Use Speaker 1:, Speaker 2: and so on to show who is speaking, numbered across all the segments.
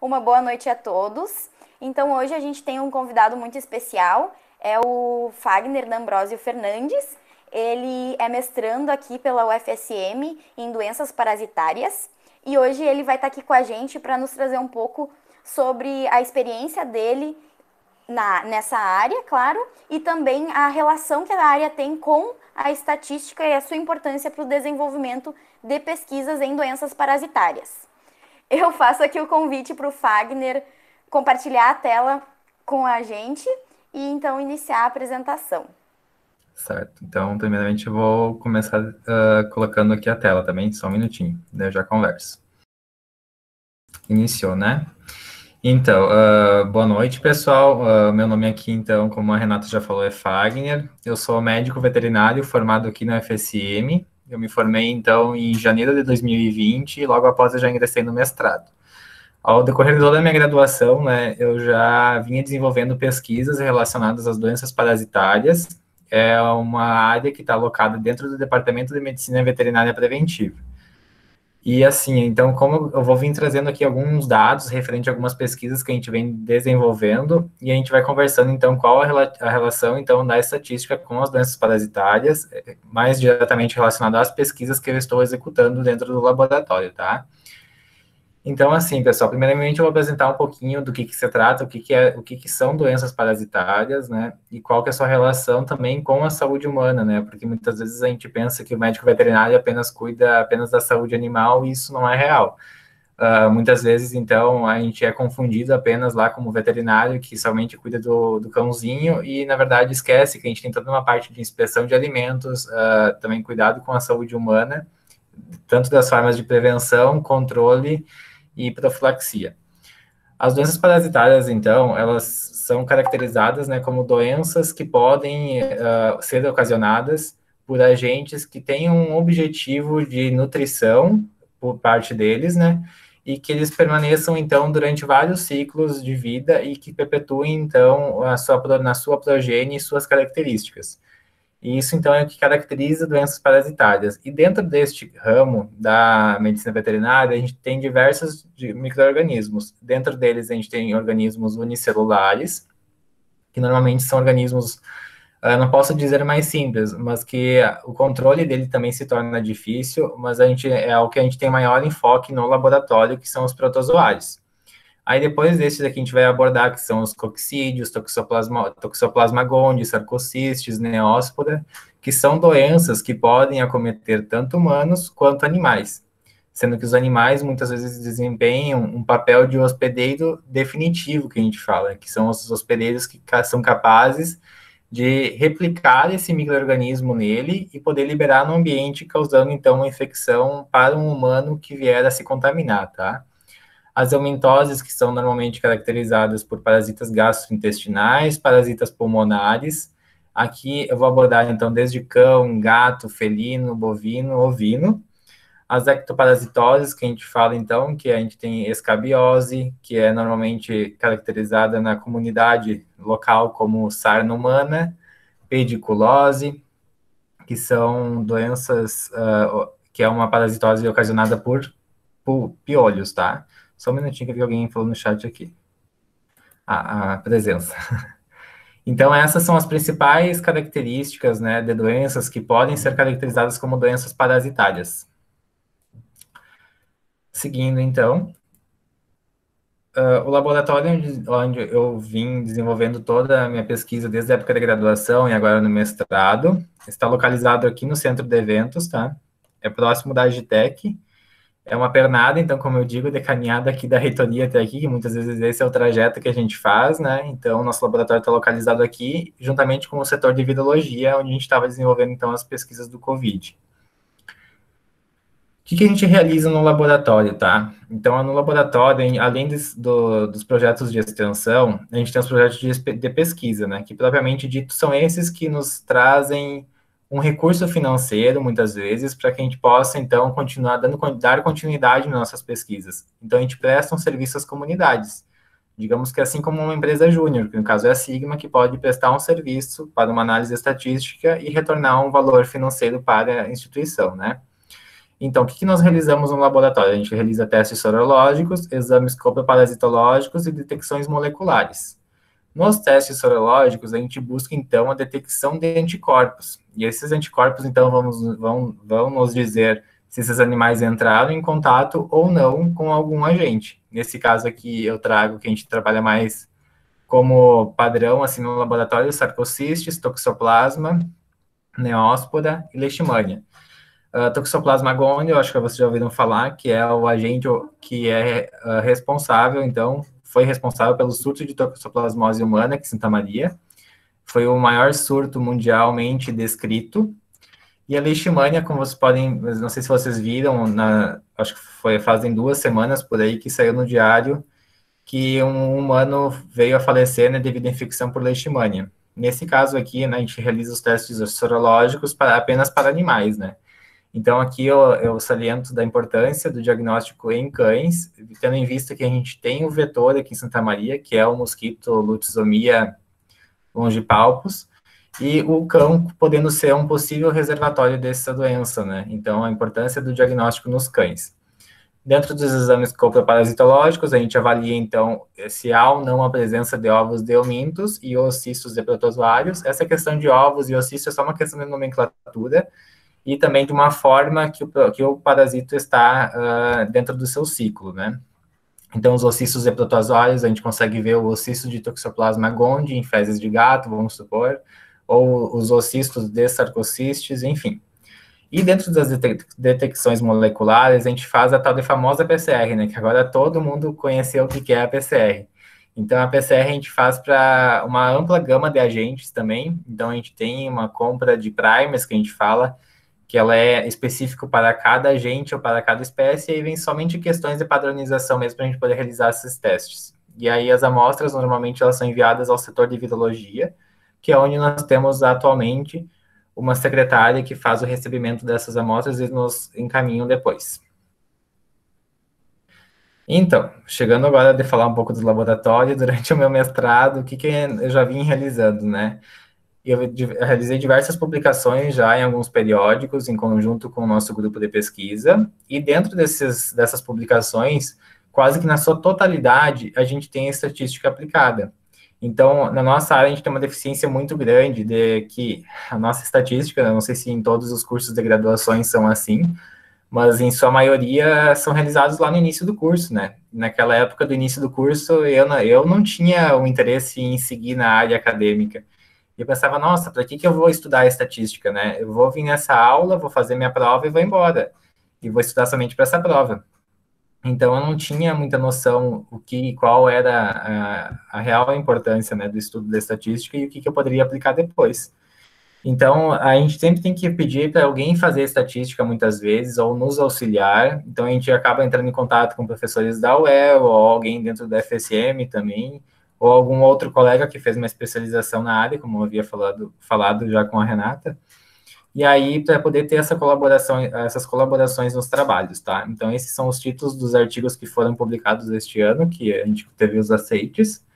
Speaker 1: Uma boa noite a todos. Então, hoje a gente tem um convidado muito especial, é o Fagner D'Ambrosio Fernandes. Ele é mestrando aqui pela UFSM em doenças parasitárias e hoje ele vai estar aqui com a gente para nos trazer um pouco sobre a experiência dele nessa área, claro, e também a relação que a área tem com a estatística e a sua importância para o desenvolvimento de pesquisas em doenças parasitárias. Eu faço aqui o convite para o Fagner compartilhar a tela com a gente e então iniciar a apresentação.
Speaker 2: Certo. Então, primeiramente, eu vou começar colocando aqui a tela também, só um minutinho, daí eu já converso. Iniciou, né? Então, boa noite, pessoal. Meu nome aqui, então, como a Renata já falou, é Fagner. Eu sou médico veterinário formado aqui na UFSM. Eu me formei, então, em janeiro de 2020 e logo após eu já ingressei no mestrado. Ao decorrer de toda a minha graduação, né, eu já vinha desenvolvendo pesquisas relacionadas às doenças parasitárias. É uma área que está alocada dentro do Departamento de Medicina Veterinária Preventiva. E assim, então, como eu vou vir trazendo aqui alguns dados referente a algumas pesquisas que a gente vem desenvolvendo, e a gente vai conversando, então, qual a relação, então, da estatística com as doenças parasitárias, mais diretamente relacionada às pesquisas que eu estou executando dentro do laboratório, tá? Então, assim, pessoal, primeiramente eu vou apresentar um pouquinho do que se trata, o que são doenças parasitárias, né, e qual que é a sua relação também com a saúde humana, né, porque muitas vezes a gente pensa que o médico veterinário apenas cuida apenas da saúde animal e isso não é real. Muitas vezes, então, a gente é confundido apenas lá como veterinário que somente cuida do cãozinho e, na verdade, esquece que a gente tem toda uma parte de inspeção de alimentos, também cuidado com a saúde humana, tanto das formas de prevenção, controle e profilaxia. As doenças parasitárias, então, elas são caracterizadas, né, como doenças que podem ser ocasionadas por agentes que têm um objetivo de nutrição por parte deles, né, e que eles permaneçam, então, durante vários ciclos de vida e que perpetuem, então, na sua progênie e suas características. E isso, então, é o que caracteriza doenças parasitárias. E dentro deste ramo da medicina veterinária, a gente tem diversos micro-organismos. Dentro deles, a gente tem organismos unicelulares, que normalmente são organismos, não posso dizer mais simples, mas que o controle dele também se torna difícil, mas é o que a gente tem maior enfoque no laboratório, que são os protozoários. Aí depois desses aqui a gente vai abordar que são os coccídeos, Toxoplasma gondii, Sarcocistes, Neospora, que são doenças que podem acometer tanto humanos quanto animais, sendo que os animais muitas vezes desempenham um papel de hospedeiro definitivo, que a gente fala, que são os hospedeiros que são capazes de replicar esse micro-organismo nele e poder liberar no ambiente, causando então uma infecção para um humano que vier a se contaminar, tá? As helmintoses, que são normalmente caracterizadas por parasitas gastrointestinais, parasitas pulmonares. Aqui eu vou abordar, então, desde cão, gato, felino, bovino, ovino. As ectoparasitoses, que a gente fala, então, que a gente tem escabiose, que é normalmente caracterizada na comunidade local como sarna humana, pediculose, que são doenças, que é uma parasitose ocasionada por piolhos, tá? Só um minutinho que eu vi alguém falou no chat aqui. A presença. Então, essas são as principais características, né, de doenças que podem ser caracterizadas como doenças parasitárias. Seguindo, então, o laboratório onde eu vim desenvolvendo toda a minha pesquisa desde a época da graduação e agora no mestrado, está localizado aqui no centro de eventos, tá? É próximo da Agitec. É uma pernada, então, como eu digo, de caminhada aqui da reitoria até aqui, que muitas vezes esse é o trajeto que a gente faz, né? Então, nosso laboratório está localizado aqui, juntamente com o setor de virologia, onde a gente estava desenvolvendo, então, as pesquisas do COVID. O que a gente realiza no laboratório, tá? Então, no laboratório, além dos projetos de extensão, a gente tem os projetos de pesquisa, né? Que, propriamente dito, são esses que nos trazem um recurso financeiro, muitas vezes, para que a gente possa, então, continuar dar continuidade nas nossas pesquisas. Então, a gente presta um serviço às comunidades. Digamos que assim como uma empresa júnior, que no caso é a Sigma, que pode prestar um serviço para uma análise estatística e retornar um valor financeiro para a instituição, né? Então, o que nós realizamos no laboratório? A gente realiza testes sorológicos, exames coproparasitológicos e detecções moleculares. Nos testes sorológicos, a gente busca, então, a detecção de anticorpos. E esses anticorpos, então, vão nos dizer se esses animais entraram em contato ou não com algum agente. Nesse caso aqui, eu trago que a gente trabalha mais como padrão, assim, no laboratório, Sarcocistes, Toxoplasma, Neosporas e Leishmania. Toxoplasma gondii, eu acho que vocês já ouviram falar, que é o agente que é responsável, então, foi responsável pelo surto de toxoplasmose humana aqui em Santa Maria. Foi o maior surto mundialmente descrito. E a leishmania, como vocês podem, não sei se vocês viram, acho que fazem 2 semanas por aí que saiu no diário que um humano veio a falecer, né, devido à infecção por leishmania. Nesse caso aqui, né, a gente realiza os testes sorológicos apenas para animais, né? Então, aqui eu saliento da importância do diagnóstico em cães, tendo em vista que a gente tem o vetor aqui em Santa Maria, que é o mosquito Lutzomia longipalpus, e o cão podendo ser um possível reservatório dessa doença, né? Então, a importância do diagnóstico nos cães. Dentro dos exames coproparasitológicos, a gente avalia, então, se há ou não a presença de ovos de omintos e ocistos de protozoários. Essa questão de ovos e ocistos é só uma questão de nomenclatura, e também de uma forma que o parasito está dentro do seu ciclo, né? Então, os ocistos de protozoários, a gente consegue ver o ocisto de Toxoplasma gondii em fezes de gato, vamos supor, ou os ocistos de Sarcocistes, enfim. E dentro das detecções moleculares, a gente faz a tal de famosa PCR, né? Que agora todo mundo conheceu o que é a PCR. Então, a PCR a gente faz para uma ampla gama de agentes também. Então, a gente tem uma compra de primers, que a gente fala, que ela é específico para cada agente ou para cada espécie, e aí vem somente questões de padronização mesmo para a gente poder realizar esses testes. E aí as amostras, normalmente, elas são enviadas ao setor de virologia, que é onde nós temos atualmente uma secretária que faz o recebimento dessas amostras e nos encaminham depois. Então, chegando agora de falar um pouco do laboratório, durante o meu mestrado, o que eu já vim realizando, né? Eu realizei diversas publicações já em alguns periódicos, em conjunto com o nosso grupo de pesquisa, e dentro dessas publicações, quase que na sua totalidade, a gente tem a estatística aplicada. Então, na nossa área, a gente tem uma deficiência muito grande de que a nossa estatística, não sei se em todos os cursos de graduações são assim, mas em sua maioria são realizados lá no início do curso, né? Naquela época do início do curso, eu não tinha o interesse em seguir na área acadêmica. E eu pensava, nossa, para que eu vou estudar estatística, né? Eu vou vir nessa aula, vou fazer minha prova e vou embora. E vou estudar somente para essa prova. Então, eu não tinha muita noção qual era a real importância, né, do estudo da estatística e o que eu poderia aplicar depois. Então, a gente sempre tem que pedir para alguém fazer estatística muitas vezes, ou nos auxiliar. Então, a gente acaba entrando em contato com professores da UEL, ou alguém dentro da FSM também, ou algum outro colega que fez uma especialização na área, como eu havia falado já com a Renata. E aí, para poder ter essas colaborações nos trabalhos, tá? Então, esses são os títulos dos artigos que foram publicados este ano, que a gente teve os aceites.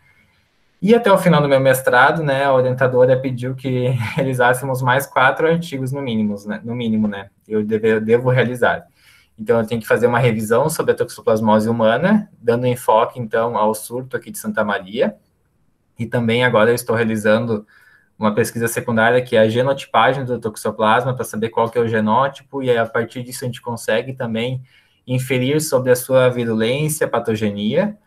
Speaker 2: E até o final do meu mestrado, né, a orientadora pediu que realizássemos mais 4 artigos no mínimo, né? Eu devo realizar. Então, eu tenho que fazer uma revisão sobre a toxoplasmose humana, dando enfoque, então, ao surto aqui de Santa Maria. E também agora eu estou realizando uma pesquisa secundária que é a genotipagem do toxoplasma, para saber qual que é o genótipo, e aí, a partir disso a gente consegue também inferir sobre a sua virulência, patogenia.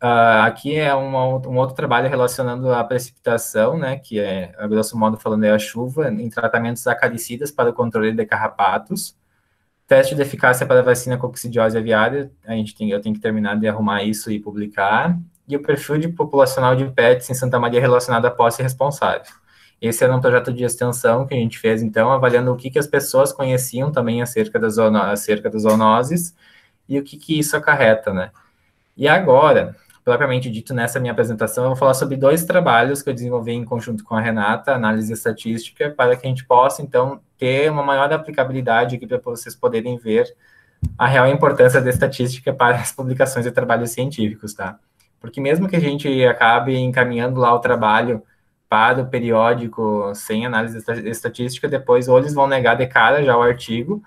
Speaker 2: Aqui é um outro trabalho relacionando a precipitação, né, que é, a grosso modo falando, é a chuva, em tratamentos acaricidas para o controle de carrapatos. Teste de eficácia para a vacina coccidiose aviária, eu tenho que terminar de arrumar isso e publicar. E o perfil de populacional de pets em Santa Maria relacionado à posse responsável. Esse era um projeto de extensão que a gente fez, então, avaliando o que as pessoas conheciam também acerca das zoonoses e o que isso acarreta, né? E agora, propriamente dito, nessa minha apresentação, eu vou falar sobre 2 trabalhos que eu desenvolvi em conjunto com a Renata, análise estatística, para que a gente possa, então, ter uma maior aplicabilidade aqui para vocês poderem ver a real importância da estatística para as publicações de trabalhos científicos, tá? Porque mesmo que a gente acabe encaminhando lá o trabalho para o periódico sem análise estatística, depois ou eles vão negar de cara já o artigo,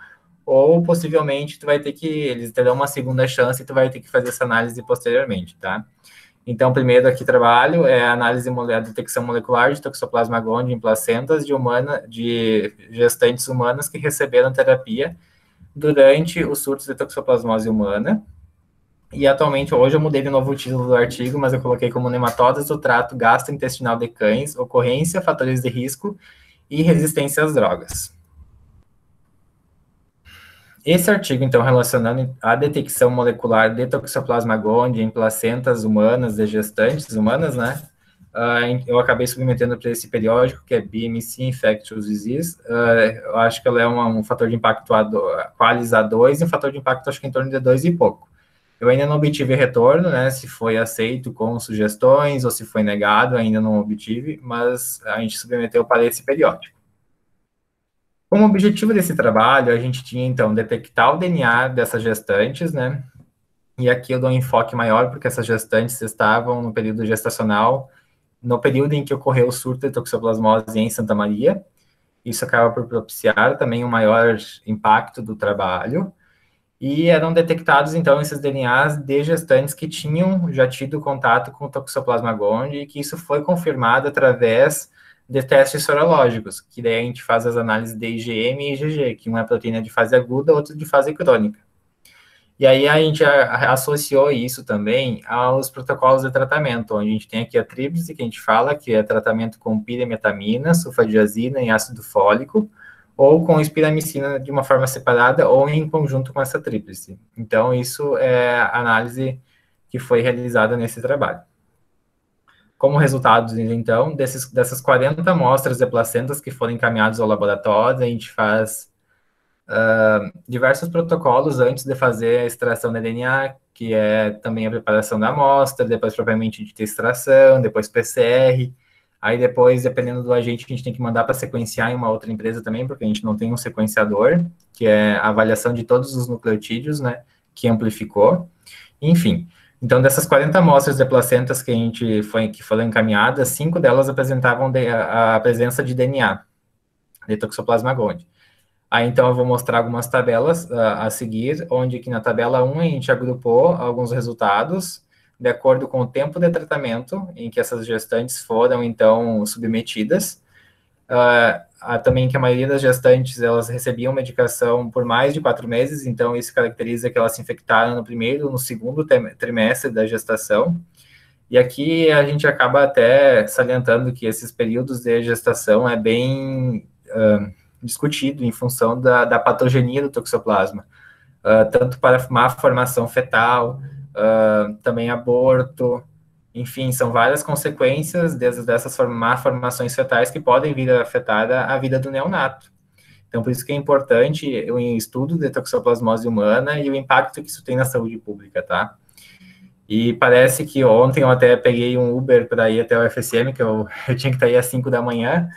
Speaker 2: ou possivelmente eles te dão uma segunda chance e tu vai ter que fazer essa análise posteriormente, tá? Então, primeiro aqui trabalho é a análise, a detecção molecular de Toxoplasma gondii em placentas de gestantes humanas que receberam terapia durante os surtos de toxoplasmose humana. E atualmente, hoje eu mudei de novo o título do artigo, mas eu coloquei como nematodas do trato gastrointestinal de cães, ocorrência, fatores de risco e resistência às drogas. Esse artigo, então, relacionando a detecção molecular de Toxoplasma gondii em placentas humanas, de gestantes humanas, né? Eu acabei submetendo para esse periódico, que é BMC Infectious Disease. Eu acho que ela é um fator de impacto qualis A2 e um fator de impacto, acho que em torno de 2 e pouco. Eu ainda não obtive retorno, né? Se foi aceito com sugestões ou se foi negado, ainda não obtive, mas a gente submeteu para esse periódico. Como objetivo desse trabalho, a gente tinha, então, detectar o DNA dessas gestantes, né? E aqui eu dou um enfoque maior, porque essas gestantes estavam no período gestacional, no período em que ocorreu o surto de toxoplasmose em Santa Maria. Isso acaba por propiciar também um maior impacto do trabalho. E eram detectados, então, esses DNAs de gestantes que tinham já tido contato com o Toxoplasma gondii, e que isso foi confirmado através de testes sorológicos, que daí a gente faz as análises de IgM e IgG, que uma é proteína de fase aguda, outra de fase crônica. E aí a gente associou isso também aos protocolos de tratamento, onde a gente tem aqui a tríplice, que a gente fala, que é tratamento com pirimetamina, sulfadiazina e ácido fólico, ou com espiramicina de uma forma separada, ou em conjunto com essa tríplice. Então, isso é a análise que foi realizada nesse trabalho. Como resultados, então, dessas 40 amostras de placentas que foram encaminhadas ao laboratório, a gente faz diversos protocolos antes de fazer a extração da DNA, que é também a preparação da amostra, depois propriamente de extração, depois PCR, aí depois, dependendo do agente, a gente tem que mandar para sequenciar em uma outra empresa também, porque a gente não tem um sequenciador, que é a avaliação de todos os nucleotídeos, né, que amplificou, enfim. Então, dessas 40 amostras de placentas que foram encaminhadas, 5 delas apresentavam a presença de DNA, de Toxoplasma gondii. Aí, então, eu vou mostrar algumas tabelas a seguir, onde aqui na tabela 1 a gente agrupou alguns resultados de acordo com o tempo de tratamento em que essas gestantes foram, então, submetidas. Também que a maioria das gestantes, elas recebiam medicação por mais de 4 meses, então isso caracteriza que elas se infectaram no primeiro ou no segundo trimestre da gestação. E aqui a gente acaba até salientando que esses períodos de gestação é bem discutido em função da patogenia do toxoplasma, tanto para má formação fetal, também aborto, enfim, são várias consequências dessas má formações fetais que podem vir a afetar a vida do neonato. Então, por isso que é importante o estudo de toxoplasmose humana e o impacto que isso tem na saúde pública, tá? E parece que ontem eu até peguei um Uber para ir até o FSM, que eu tinha que estar aí às 5 da manhã,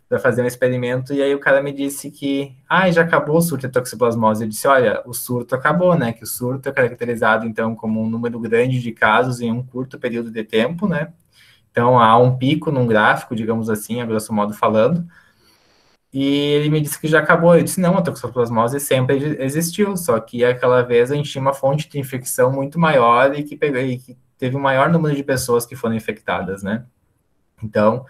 Speaker 2: para fazer um experimento, e aí o cara me disse que, já acabou o surto de toxoplasmose. Eu disse, olha, o surto acabou, né, que o surto é caracterizado, então, como um número grande de casos em um curto período de tempo, né, então há um pico num gráfico, digamos assim, a grosso modo falando, e ele me disse que já acabou. Eu disse, não, a toxoplasmose sempre existiu, só que aquela vez a gente tinha uma fonte de infecção muito maior e que teve um maior número de pessoas que foram infectadas, né, então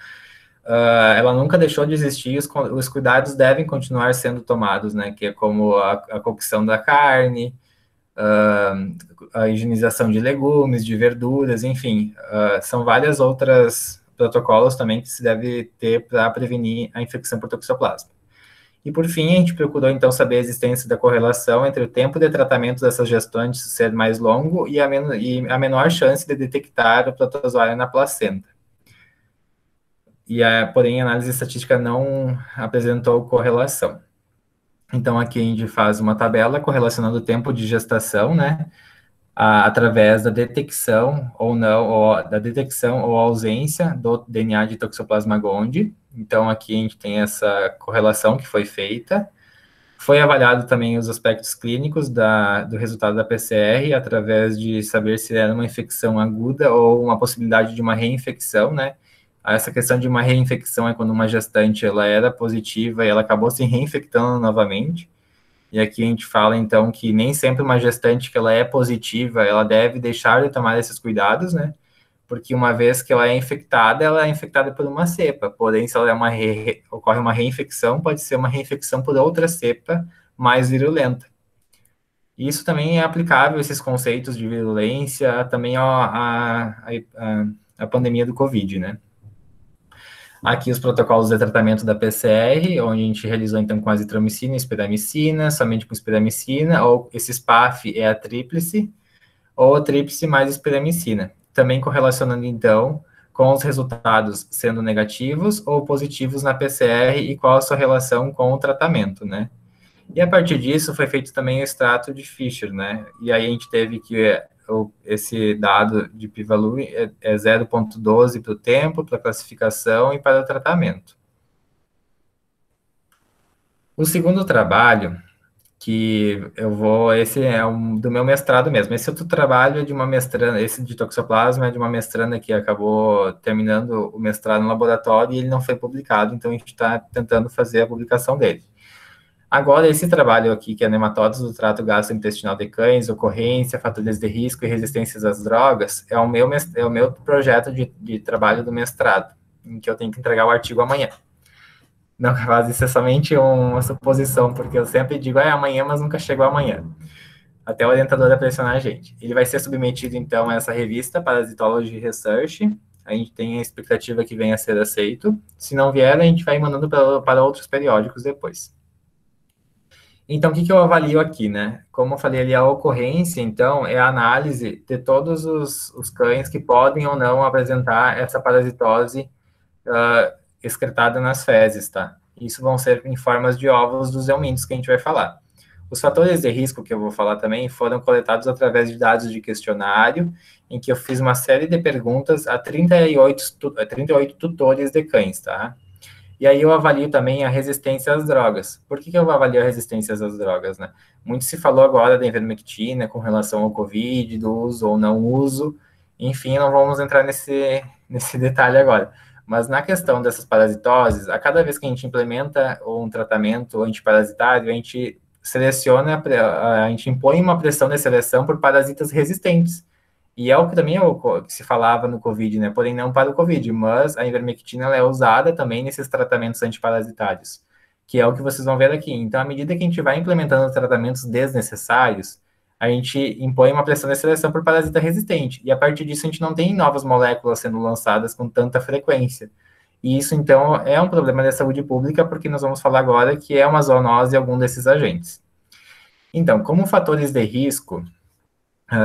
Speaker 2: ela nunca deixou de existir, os cuidados devem continuar sendo tomados, né, que é como a cocção da carne, a higienização de legumes, de verduras, enfim, são várias outras protocolos também que se deve ter para prevenir a infecção por toxoplasma. E, por fim, a gente procurou, então, saber a existência da correlação entre o tempo de tratamento dessas gestantes ser mais longo e a menor chance de detectar o protozoário na placenta. Porém, a análise estatística não apresentou correlação. Então, aqui a gente faz uma tabela correlacionando o tempo de gestação, né, através da detecção ou não, da detecção ou ausência do DNA de Toxoplasma gondii. Então, aqui a gente tem essa correlação que foi feita. Foi avaliado também os aspectos clínicos do resultado da PCR, através de saber se era uma infecção aguda ou uma possibilidade de uma reinfecção, né? Essa questão de uma reinfecção é quando uma gestante ela era positiva e ela acabou se reinfectando novamente. E aqui a gente fala, então, que nem sempre uma gestante que ela é positiva, ela deve deixar de tomar esses cuidados, né? Porque uma vez que ela é infectada por uma cepa. Porém, se ela é ocorre uma reinfecção, pode ser uma reinfecção por outra cepa mais virulenta. Isso também é aplicável, esses conceitos de virulência, também à pandemia do Covid, né? Aqui os protocolos de tratamento da PCR, onde a gente realizou então com azitromicina e espiramicina, somente com espiramicina, ou esse SPAF é a tríplice, ou a tríplice mais espiramicina. Também correlacionando então com os resultados sendo negativos ou positivos na PCR e qual a sua relação com o tratamento, né? E a partir disso foi feito também o extrato de Fischer, né? E aí a gente teve que esse dado de p-value é 0,12 para o tempo, para a classificação e para o tratamento. O segundo trabalho, esse é do meu mestrado mesmo. Esse outro trabalho é de uma mestranda, esse de toxoplasma é de uma mestranda que acabou terminando o mestrado no laboratório e ele não foi publicado, então a gente está tentando fazer a publicação dele. Agora, esse trabalho aqui, que é nematóides do trato gastrointestinal de cães, ocorrência, fatores de risco e resistências às drogas, é o meu projeto de trabalho do mestrado, em que eu tenho que entregar o artigo amanhã. Não, capaz, isso é somente uma suposição, porque eu sempre digo, amanhã, mas nunca chegou amanhã. Até o orientador a pressionar a gente. Ele vai ser submetido, então, a essa revista, Parasitology Research. A gente tem a expectativa que venha a ser aceito. Se não vier, a gente vai mandando para outros periódicos depois. Então, o que eu avalio aqui, né? Como eu falei ali, a ocorrência, então, é a análise de todos os cães que podem ou não apresentar essa parasitose excretada nas fezes, tá? Isso vão ser em formas de óvulos dos eumintos que a gente vai falar. Os fatores de risco que eu vou falar também foram coletados através de dados de questionário, em que eu fiz uma série de perguntas a 38 tutores de cães, tá? E aí eu avalio também a resistência às drogas. Por que eu avalio a resistência às drogas, né? Muito se falou agora da ivermectina com relação ao Covid, do uso ou não uso. Enfim, não vamos entrar nesse detalhe agora. Mas na questão dessas parasitoses, a cada vez que a gente implementa um tratamento antiparasitário, a gente a gente impõe uma pressão de seleção por parasitas resistentes. E é o que também é o que se falava no Covid, né? Porém, não para o Covid, mas a ivermectina ela é usada também nesses tratamentos antiparasitários, que é o que vocês vão ver aqui. Então, à medida que a gente vai implementando tratamentos desnecessários, a gente impõe uma pressão de seleção por parasita resistente. E a partir disso, a gente não tem novas moléculas sendo lançadas com tanta frequência. E isso, então, é um problema da saúde pública, porque nós vamos falar agora que é uma zoonose algum desses agentes. Então, como fatores de risco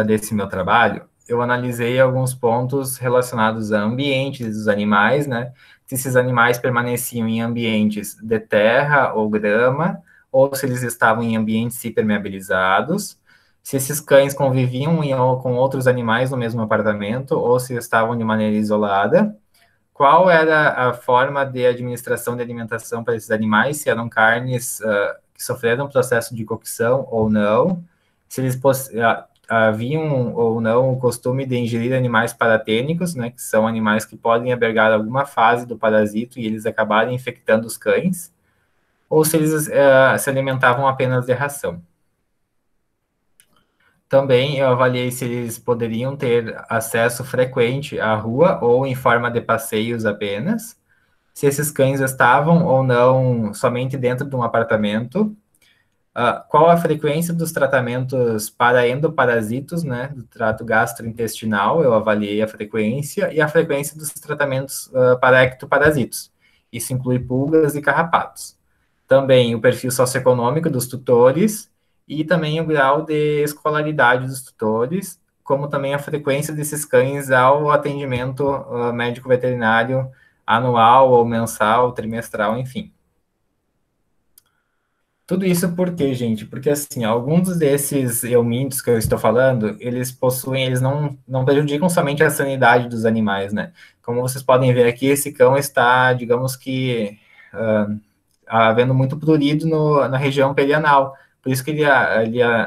Speaker 2: desse meu trabalho, eu analisei alguns pontos relacionados a ambientes dos animais, né? Se esses animais permaneciam em ambientes de terra ou grama, ou se eles estavam em ambientes hipermeabilizados, se esses cães conviviam com outros animais no mesmo apartamento, ou se estavam de maneira isolada, qual era a forma de administração de alimentação para esses animais, se eram carnes que sofreram processo de cocção ou não, se eles haviam ou não o costume de ingerir animais paratênicos, né, que são animais que podem albergar alguma fase do parasito e eles acabarem infectando os cães, ou se eles se alimentavam apenas de ração. Também eu avaliei se eles poderiam ter acesso frequente à rua ou em forma de passeios apenas, se esses cães estavam ou não somente dentro de um apartamento, qual a frequência dos tratamentos para endoparasitos, né, do trato gastrointestinal, eu avaliei a frequência, e a frequência dos tratamentos para ectoparasitos. Isso inclui pulgas e carrapatos. Também o perfil socioeconômico dos tutores e também o grau de escolaridade dos tutores, como também a frequência desses cães ao atendimento médico veterinário anual ou mensal, trimestral, enfim. Tudo isso por quê, gente? Porque, assim, alguns desses eumintos que eu estou falando, eles não prejudicam somente a sanidade dos animais, né? Como vocês podem ver aqui, esse cão está, digamos que, havendo muito prurido na região perianal. Por isso que ele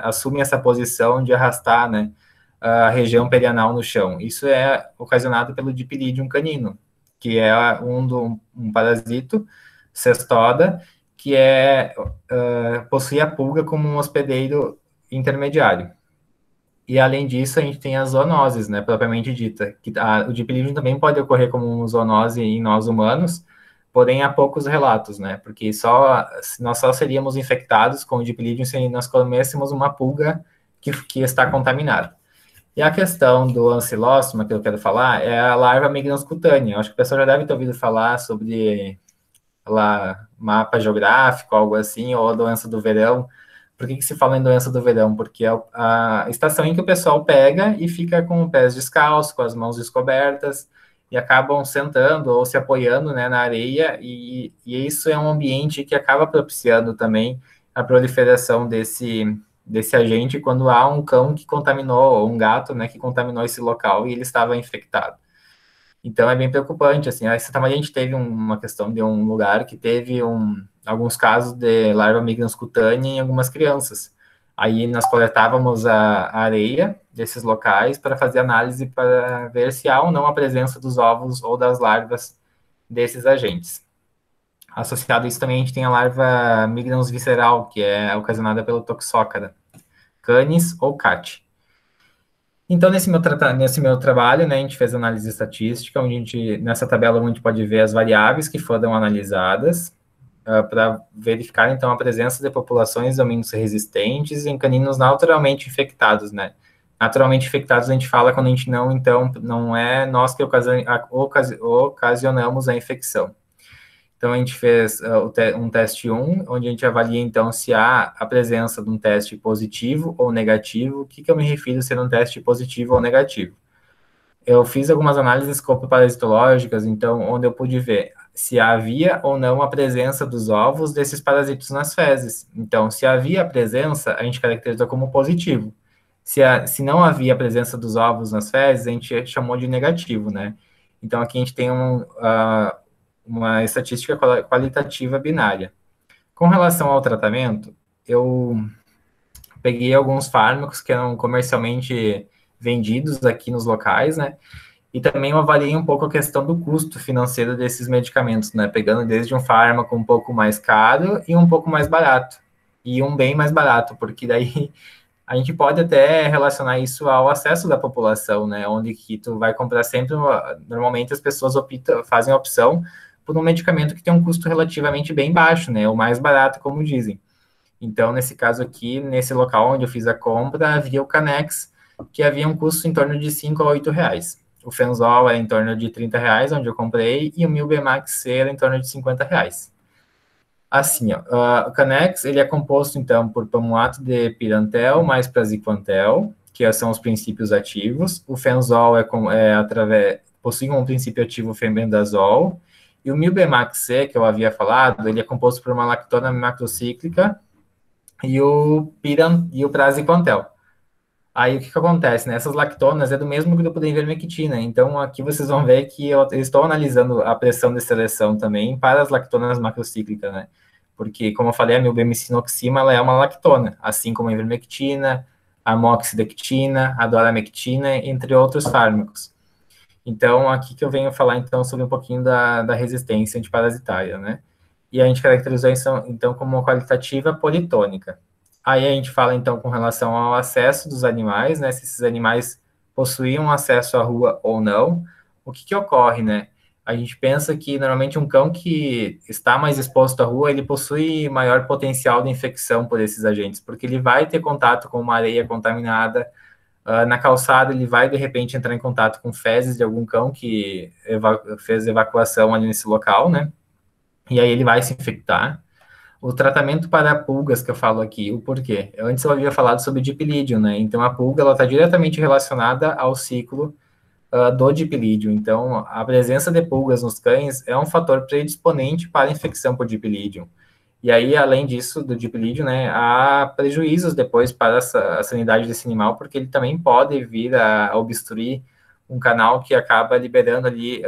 Speaker 2: assume essa posição de arrastar, né, a região perianal no chão. Isso é ocasionado pelo Dipyridium canino, que é um parasito cestoda, que possui a pulga como um hospedeiro intermediário. E, além disso, a gente tem as zoonoses, né, propriamente dita. O dipilídeo também pode ocorrer como uma zoonose em nós humanos, porém há poucos relatos, né, porque nós só seríamos infectados com o dipilídeo se nós comêssemos uma pulga que está contaminada. E a questão do ancilóstoma que eu quero falar é a larva migrans cutânea. Acho que o pessoal já deve ter ouvido falar sobre mapa geográfico, algo assim, ou a doença do verão. Por que se fala em doença do verão? Porque é a estação em que o pessoal pega e fica com os pés descalços, com as mãos descobertas, e acabam sentando ou se apoiando, né, na areia, e isso é um ambiente que acaba propiciando também a proliferação desse agente quando há um cão que contaminou, ou um gato, né, que contaminou esse local e ele estava infectado. Então, é bem preocupante, assim. A Santa Maria, a gente teve uma questão de um lugar que teve alguns casos de larva migrans cutânea em algumas crianças. Aí, nós coletávamos a areia desses locais para fazer análise para ver se há ou não a presença dos ovos ou das larvas desses agentes. Associado a isso também, a gente tem a larva migrans visceral, que é ocasionada pelo Toxócara, canis ou cat. Então, nesse meu trabalho, né, a gente fez análise estatística, onde nessa tabela a gente pode ver as variáveis que foram analisadas, para verificar, então, a presença de populações hominos resistentes em caninos naturalmente infectados, né? Naturalmente infectados a gente fala quando a gente não é nós que ocasionamos a infecção. Então, a gente fez um teste 1, onde a gente avalia, então, se há a presença de um teste positivo ou negativo. O que eu me refiro a ser um teste positivo ou negativo? Eu fiz algumas análises copoparasitológicas, então, onde eu pude ver se havia ou não a presença dos ovos desses parasitos nas fezes. Então, se havia a presença, a gente caracterizou como positivo. Se não havia a presença dos ovos nas fezes, a gente chamou de negativo, né? Então, aqui a gente tem uma estatística qualitativa binária. Com relação ao tratamento, eu peguei alguns fármacos que eram comercialmente vendidos aqui nos locais, né? E também eu avaliei um pouco a questão do custo financeiro desses medicamentos, né? Pegando desde um fármaco um pouco mais caro e um pouco mais barato. E um bem mais barato, porque daí a gente pode até relacionar isso ao acesso da população, né? Onde que tu vai comprar sempre, normalmente as pessoas fazem a opção por um medicamento que tem um custo relativamente bem baixo, né? O mais barato, como dizem. Então, nesse caso aqui, nesse local onde eu fiz a compra, havia o Canex, que havia um custo em torno de 5 a 8 reais. O Fenzol era em torno de 30 reais, onde eu comprei, e o Milbemax C era em torno de 50 reais. Assim, ó, o Canex, ele é composto, então, por palmuato de pirantel mais praziquantel, que são os princípios ativos. O Fenzol possui um princípio ativo fenbendazol. E o Milbemax C, que eu havia falado, ele é composto por uma lactona macrocíclica e o praziquantel. Aí, o que acontece, né? Essas lactonas é do mesmo grupo da ivermectina. Então, aqui vocês vão ver que eu estou analisando a pressão de seleção também para as lactonas macrocíclicas, né? Porque, como eu falei, a milbemicinoxima, ela é uma lactona, assim como a ivermectina, a moxidectina, a doramectina, entre outros fármacos. Então, aqui que eu venho falar, então, sobre um pouquinho da resistência antiparasitária, né? E a gente caracterizou isso, então, como uma qualitativa politônica. Aí a gente fala, então, com relação ao acesso dos animais, né? Se esses animais possuíam acesso à rua ou não. O que ocorre, né? A gente pensa que, normalmente, um cão que está mais exposto à rua, ele possui maior potencial de infecção por esses agentes, porque ele vai ter contato com uma areia contaminada. Na calçada, ele vai, de repente, entrar em contato com fezes de algum cão que fez evacuação ali nesse local, né? E aí ele vai se infectar. O tratamento para pulgas que eu falo aqui, o porquê? Antes eu havia falado sobre dipilídeo, né? Então, a pulga, ela está diretamente relacionada ao ciclo do dipilídeo. Então, a presença de pulgas nos cães é um fator predisponente para a infecção por dipilídeo. E aí, além disso, do dipilídeo, né, há prejuízos depois para a sanidade desse animal, porque ele também pode vir a obstruir um canal que acaba liberando ali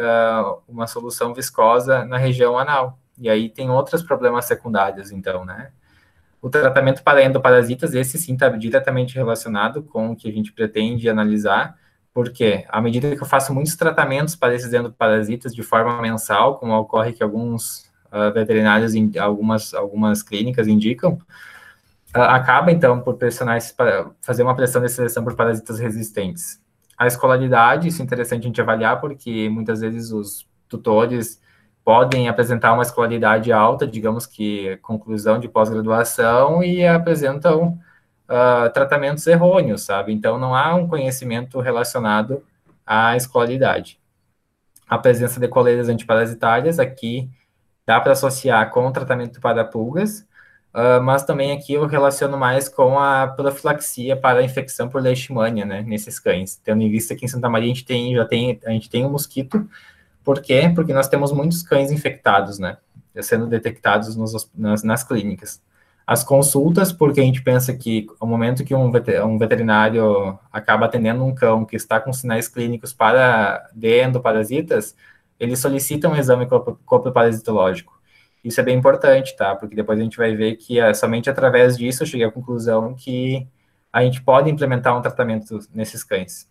Speaker 2: uma solução viscosa na região anal. E aí tem outros problemas secundários, então, né? O tratamento para endoparasitas, esse sim está diretamente relacionado com o que a gente pretende analisar, porque à medida que eu faço muitos tratamentos para esses endoparasitas de forma mensal, como ocorre que alguns veterinários, algumas clínicas indicam, acaba, então, por fazer uma pressão de seleção por parasitas resistentes. A escolaridade, isso é interessante a gente avaliar, porque muitas vezes os tutores podem apresentar uma escolaridade alta, digamos que conclusão de pós-graduação, e apresentam tratamentos errôneos, sabe? Então, não há um conhecimento relacionado à escolaridade. A presença de coleiras antiparasitárias, aqui dá para associar com o tratamento para pulgas, mas também aqui eu relaciono mais com a profilaxia para a infecção por leishmania, né, nesses cães. Tendo em vista que em Santa Maria a gente tem um mosquito. Por quê? Porque nós temos muitos cães infectados, né, sendo detectados nas clínicas. As consultas, porque a gente pensa que ao momento que um veterinário acaba atendendo um cão que está com sinais clínicos de endoparasitas, eles solicitam um exame coproparasitológico. Isso é bem importante, tá? Porque depois a gente vai ver que somente através disso eu cheguei à conclusão que a gente pode implementar um tratamento nesses cães.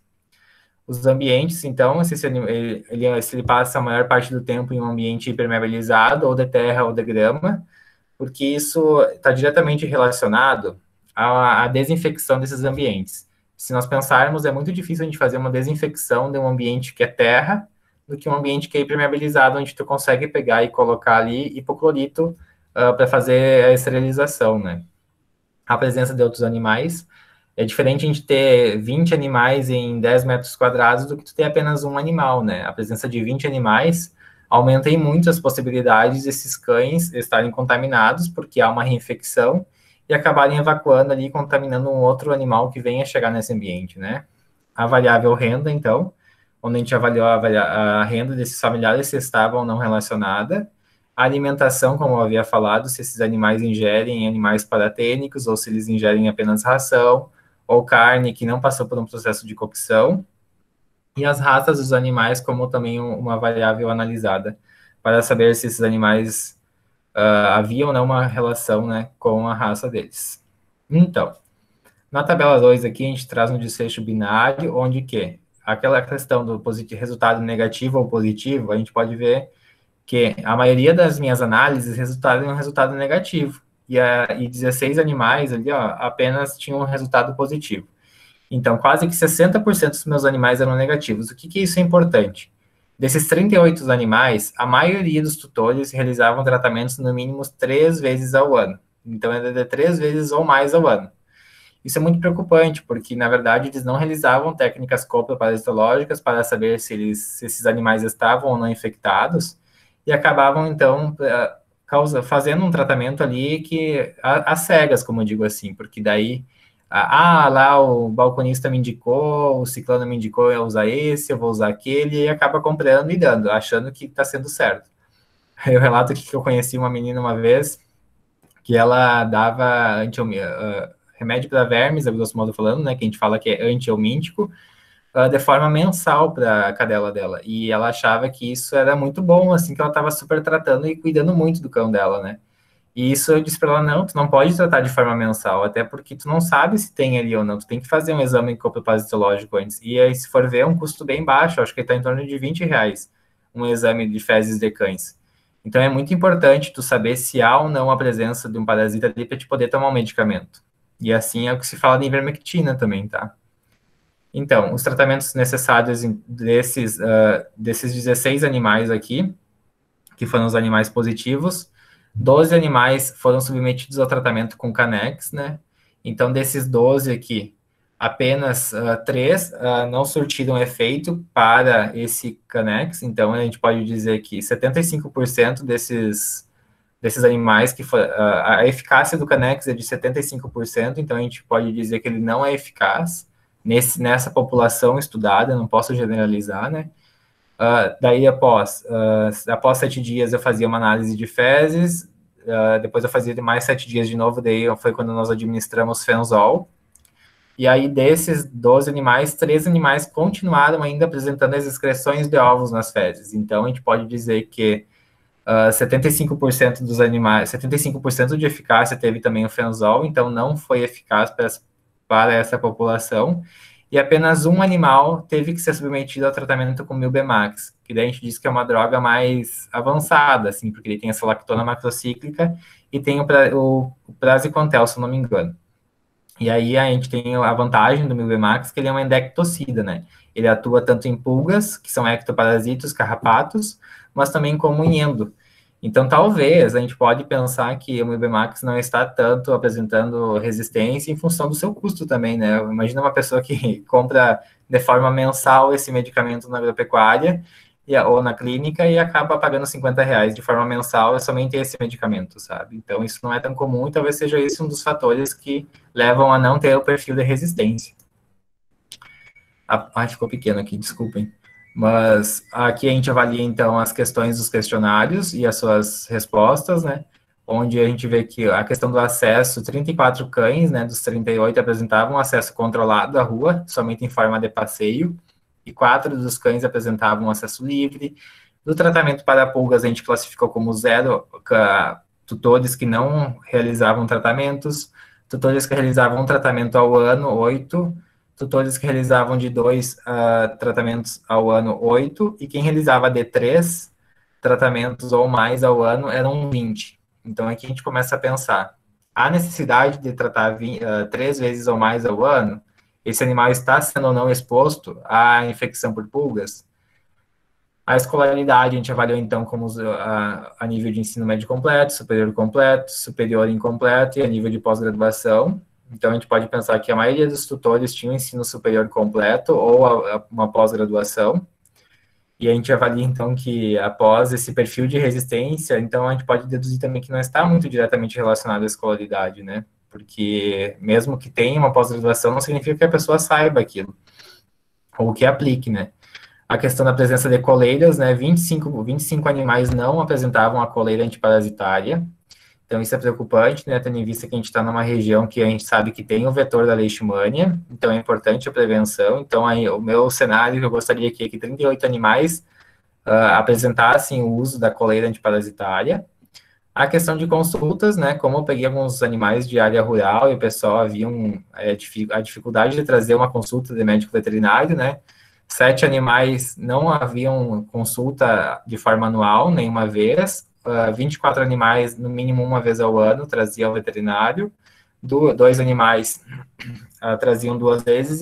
Speaker 2: Os ambientes, então, se ele passa a maior parte do tempo em um ambiente impermeabilizado, ou de terra ou de grama, porque isso está diretamente relacionado à desinfecção desses ambientes. Se nós pensarmos, é muito difícil a gente fazer uma desinfecção de um ambiente que é terra, do que um ambiente que é impermeabilizado, onde tu consegue pegar e colocar ali hipoclorito para fazer a esterilização, né? A presença de outros animais, é diferente a gente ter 20 animais em 10 metros quadrados do que tu ter apenas um animal, né? A presença de 20 animais aumenta em muito as possibilidades desses cães estarem contaminados, porque há uma reinfecção, e acabarem evacuando ali, contaminando um outro animal que venha chegar nesse ambiente, né? A variável renda, então, onde a gente avaliou a renda desses familiares, se estava ou não relacionada. A alimentação, como eu havia falado, se esses animais ingerem animais paratênicos, ou se eles ingerem apenas ração, ou carne que não passou por um processo de cocção. E as raças dos animais, como também uma variável analisada, para saber se esses animais havia ou não uma relação, né, com a raça deles. Então, na tabela 2 aqui, a gente traz um desfecho binário, onde que aquela questão do resultado negativo ou positivo, a gente pode ver que a maioria das minhas análises resultaram em um resultado negativo, e 16 animais ali, ó, apenas tinham um resultado positivo. Então, quase que 60% dos meus animais eram negativos. O que isso é importante? Desses 38 animais, a maioria dos tutores realizavam tratamentos no mínimo 3 vezes ao ano. Então, era de 3 vezes ou mais ao ano. Isso é muito preocupante, porque, na verdade, eles não realizavam técnicas coproparasitológicas para saber se esses animais estavam ou não infectados, e acabavam, então, fazendo um tratamento ali que às cegas, como eu digo assim, porque daí, lá o balconista me indicou, o ciclano me indicou, eu vou usar esse, eu vou usar aquele, e acaba comprando e dando, achando que está sendo certo. Eu relato aqui que eu conheci uma menina uma vez, que ela dava remédio para vermes, a grosso modo falando, né, que a gente fala que é antihelmíntico, de forma mensal para a cadela dela, e ela achava que isso era muito bom, assim, que ela estava super tratando e cuidando muito do cão dela, né, e isso eu disse para ela, não, tu não pode tratar de forma mensal, até porque tu não sabe se tem ali ou não, tu tem que fazer um exame coproparasitológico antes, e aí, se for ver, é um custo bem baixo, acho que está em torno de R$20, um exame de fezes de cães. Então, é muito importante tu saber se há ou não a presença de um parasita ali para te poder tomar um medicamento. E assim é o que se fala de ivermectina também, tá? Então, os tratamentos necessários desses 16 animais aqui, que foram os animais positivos, 12 animais foram submetidos ao tratamento com Canex, né? Então, desses 12 aqui, apenas 3 não surtiram efeito para esse Canex, então a gente pode dizer que 75% desses animais, a eficácia do Canex é de 75%, então a gente pode dizer que ele não é eficaz nessa população estudada, não posso generalizar, né? Daí, após 7 dias, eu fazia uma análise de fezes, depois eu fazia mais 7 dias de novo, daí foi quando nós administramos Fenzol, e aí desses 12 animais, 3 animais continuaram ainda apresentando as excreções de ovos nas fezes, então a gente pode dizer que 75% dos animais, 75% de eficácia teve também o Fenzol, então não foi eficaz para essa população, e apenas um animal teve que ser submetido ao tratamento com Milbemax, que daí a gente diz que é uma droga mais avançada, assim, porque ele tem essa lactona macrocíclica e tem o praziquantel, se eu não me engano. E aí a gente tem a vantagem do Milbemax, que ele é um endectocida, né? Ele atua tanto em pulgas, que são ectoparasitos, carrapatos, mas também como em endo. Então, talvez a gente pode pensar que o Milbemax não está tanto apresentando resistência em função do seu custo também, né? Imagina uma pessoa que compra de forma mensal esse medicamento na agropecuária ou na clínica e acaba pagando R$ 50 de forma mensal é somente esse medicamento, sabe? Então, isso não é tão comum e talvez seja esse um dos fatores que levam a não ter o perfil de resistência. Ficou pequeno aqui, desculpem. Mas aqui a gente avalia, então, as questões dos questionários e as suas respostas, né? Onde a gente vê que a questão do acesso, 34 cães, né, dos 38 apresentavam acesso controlado à rua, somente em forma de passeio, e 4 dos cães apresentavam acesso livre. Do tratamento para pulgas, a gente classificou como 0 tutores que não realizavam tratamentos, tutores que realizavam um tratamento ao ano, 8, tutores que realizavam de 2 tratamentos ao ano, 8, e quem realizava de 3 tratamentos ou mais ao ano eram 20. Então, aqui a gente começa a pensar, há necessidade de tratar 3 vezes ou mais ao ano? Esse animal está sendo ou não exposto à infecção por pulgas? A escolaridade a gente avaliou, então, como a nível de ensino médio completo, superior incompleto e a nível de pós-graduação. Então, a gente pode pensar que a maioria dos tutores tinha um ensino superior completo ou uma pós-graduação. E a gente avalia, então, que após esse perfil de resistência, então, a gente pode deduzir também que não está muito diretamente relacionado à escolaridade, né? Porque mesmo que tenha uma pós-graduação, não significa que a pessoa saiba aquilo, ou que aplique, né? A questão da presença de coleiras, né? 25 animais não apresentavam a coleira antiparasitária. Então, isso é preocupante, né? Tendo em vista que a gente está numa região que a gente sabe que tem o vetor da leishmania, então é importante a prevenção. Então, aí, o meu cenário, eu gostaria que 38 animais apresentassem o uso da coleira antiparasitária. A questão de consultas, né? Como eu peguei alguns animais de área rural e o pessoal havia a dificuldade de trazer uma consulta de médico veterinário, né? 7 animais não haviam consulta de forma anual, nenhuma vez. 24 animais, no mínimo uma vez ao ano, traziam veterinário. 2 animais traziam 2 vezes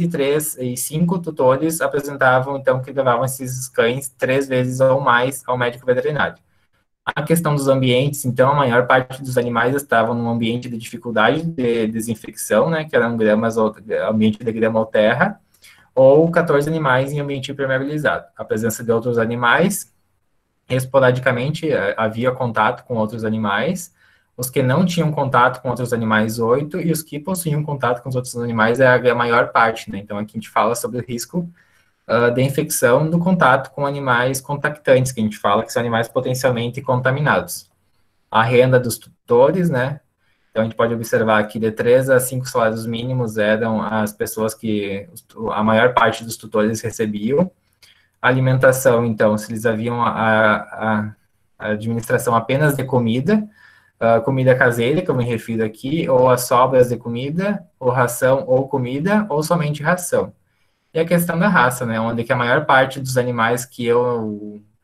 Speaker 2: e 5 tutores apresentavam, então, que levavam esses cães 3 vezes ou mais ao médico veterinário. A questão dos ambientes, então, a maior parte dos animais estavam num ambiente de dificuldade de desinfecção, né, que eram ambiente de grama ou terra, ou 14 animais em ambiente impermeabilizado. A presença de outros animais, esporadicamente havia contato com outros animais, os que não tinham contato com outros animais, 8, e os que possuíam contato com os outros animais é a maior parte, né? Então, aqui a gente fala sobre o risco de infecção do contato com animais contactantes, que a gente fala que são animais potencialmente contaminados. A renda dos tutores, né? Então, a gente pode observar que de 3 a 5 salários mínimos eram as pessoas que a maior parte dos tutores recebiam. A alimentação, então, se eles haviam a administração apenas de comida, comida caseira, que eu me refiro aqui, ou as sobras de comida, ou ração, ou comida, ou somente ração. E a questão da raça, né, onde que a maior parte dos animais que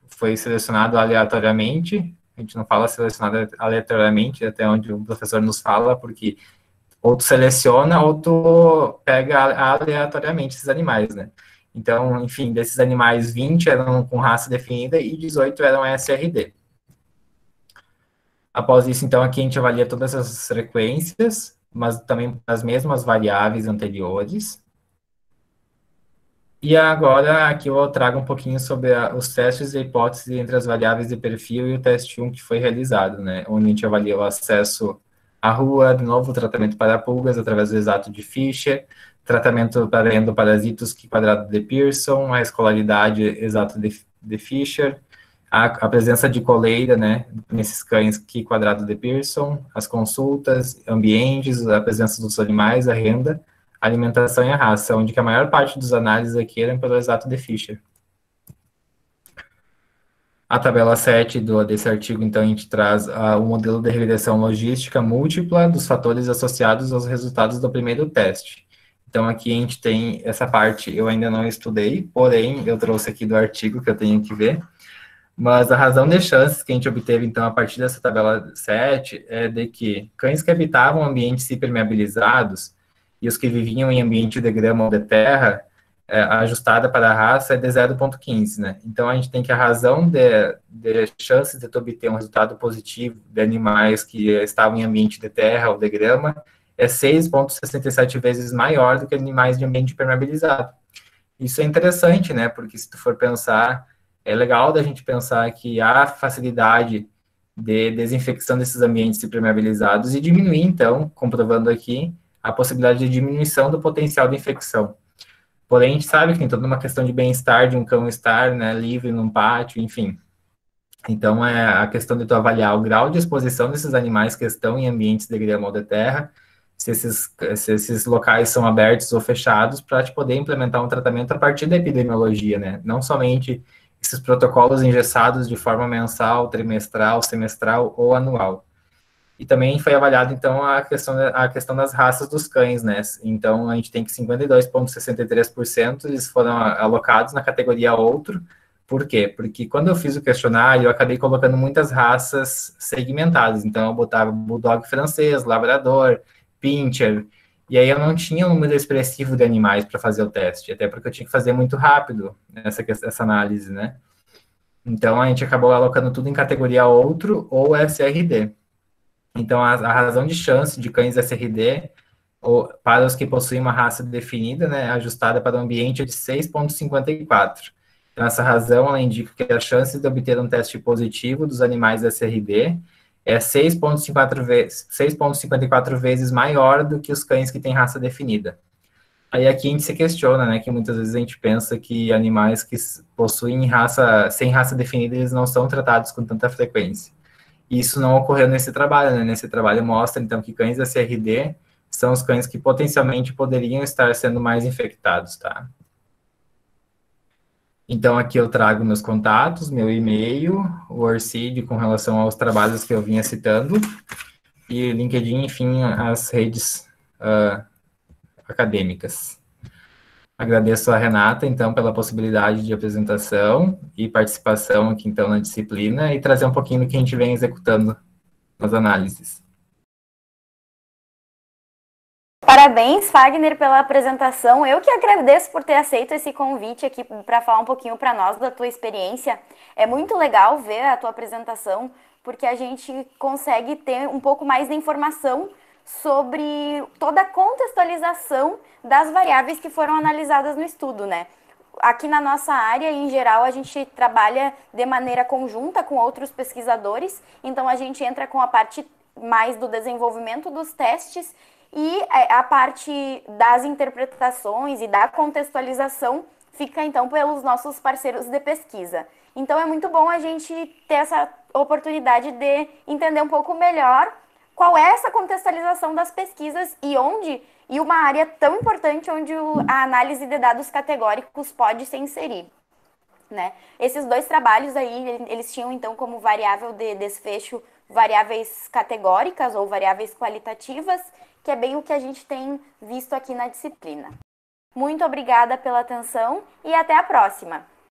Speaker 2: foi selecionado aleatoriamente, a gente não fala selecionado aleatoriamente, até onde o professor nos fala, porque ou tu seleciona ou tu pega aleatoriamente esses animais, né. Então, enfim, desses animais, 20 eram com raça definida e 18 eram SRD. Após isso, então, aqui a gente avalia todas as frequências, mas também as mesmas variáveis anteriores. E agora, aqui eu trago um pouquinho sobre os testes e hipóteses entre as variáveis de perfil e o teste 1 que foi realizado, né? Onde a gente avalia o acesso à rua, de novo, o tratamento para pulgas através do exato de Fischer, tratamento para endoparasitos, que quadrado de Pearson, a escolaridade exato de Fischer, a presença de coleira, né, nesses cães, que quadrado de Pearson, as consultas, ambientes, a presença dos animais, a renda, a alimentação e a raça, onde que a maior parte dos análises aqui eram pelo exato de Fischer. A tabela 7 desse artigo, então, a gente traz o modelo de regressão logística múltipla dos fatores associados aos resultados do primeiro teste. Então, aqui a gente tem essa parte, eu ainda não estudei, porém, eu trouxe aqui do artigo que eu tenho que ver. Mas a razão de chances que a gente obteve, então, a partir dessa tabela 7, é de que cães que habitavam ambientes hipermeabilizados e os que viviam em ambiente de grama ou de terra, ajustada para a raça, é de 0,15, né? Então, a gente tem que a razão de chances de tu obter um resultado positivo de animais que estavam em ambiente de terra ou de grama é 6,67 vezes maior do que animais de ambiente hipermeabilizado. Isso é interessante, né? Porque se tu for pensar, é legal da gente pensar que há facilidade de desinfecção desses ambientes impermeabilizados e diminuir, então, comprovando aqui, a possibilidade de diminuição do potencial de infecção. Porém, a gente sabe que tem toda uma questão de bem-estar de um cão estar, né, livre num pátio, enfim. Então, é a questão de tu avaliar o grau de exposição desses animais que estão em ambientes de grama ou de terra, se esses locais são abertos ou fechados, para te poder implementar um tratamento a partir da epidemiologia, né? Não somente esses protocolos engessados de forma mensal, trimestral, semestral ou anual. E também foi avaliado, então, a questão das raças dos cães, né? Então, a gente tem que 52,63% eles foram alocados na categoria outro. Por quê? Porque quando eu fiz o questionário, eu acabei colocando muitas raças segmentadas. Então, eu botava Bulldog francês, Labrador, Pinscher, e aí eu não tinha um número expressivo de animais para fazer o teste, até porque eu tinha que fazer muito rápido essa análise, né? Então, a gente acabou alocando tudo em categoria outro ou SRD. Então, a razão de chance de cães SRD, ou, para os que possuem uma raça definida, né, ajustada para o ambiente, é de 6,54. Então, essa razão, ela indica que a chance de obter um teste positivo dos animais SRD é 6,54 vezes maior do que os cães que têm raça definida. Aí aqui a gente se questiona, né, que muitas vezes a gente pensa que animais que possuem raça, sem raça definida, eles não são tratados com tanta frequência. Isso não ocorreu nesse trabalho, né? Nesse trabalho mostra, então, que cães SRD são os cães que potencialmente poderiam estar sendo mais infectados, tá? Então, aqui eu trago meus contatos, meu e-mail, o Orcid com relação aos trabalhos que eu vinha citando, e LinkedIn, enfim, as redes acadêmicas. Agradeço a Renata, então, pela possibilidade de apresentação e participação aqui, então, na disciplina, e trazer um pouquinho do que a gente vem executando nas análises.
Speaker 1: Parabéns, Fagner, pela apresentação. Eu que agradeço por ter aceito esse convite aqui para falar um pouquinho para nós da tua experiência. É muito legal ver a tua apresentação, porque a gente consegue ter um pouco mais de informação sobre toda a contextualização das variáveis que foram analisadas no estudo, né? Aqui na nossa área, em geral, a gente trabalha de maneira conjunta com outros pesquisadores, então a gente entra com a parte mais do desenvolvimento dos testes e a parte das interpretações e da contextualização fica, então, pelos nossos parceiros de pesquisa. Então, é muito bom a gente ter essa oportunidade de entender um pouco melhor qual é essa contextualização das pesquisas e uma área tão importante onde a análise de dados categóricos pode se inserir, né? Esses dois trabalhos aí, eles tinham então como variável de desfecho variáveis categóricas ou variáveis qualitativas, que é bem o que a gente tem visto aqui na disciplina. Muito obrigada pela atenção e até a próxima!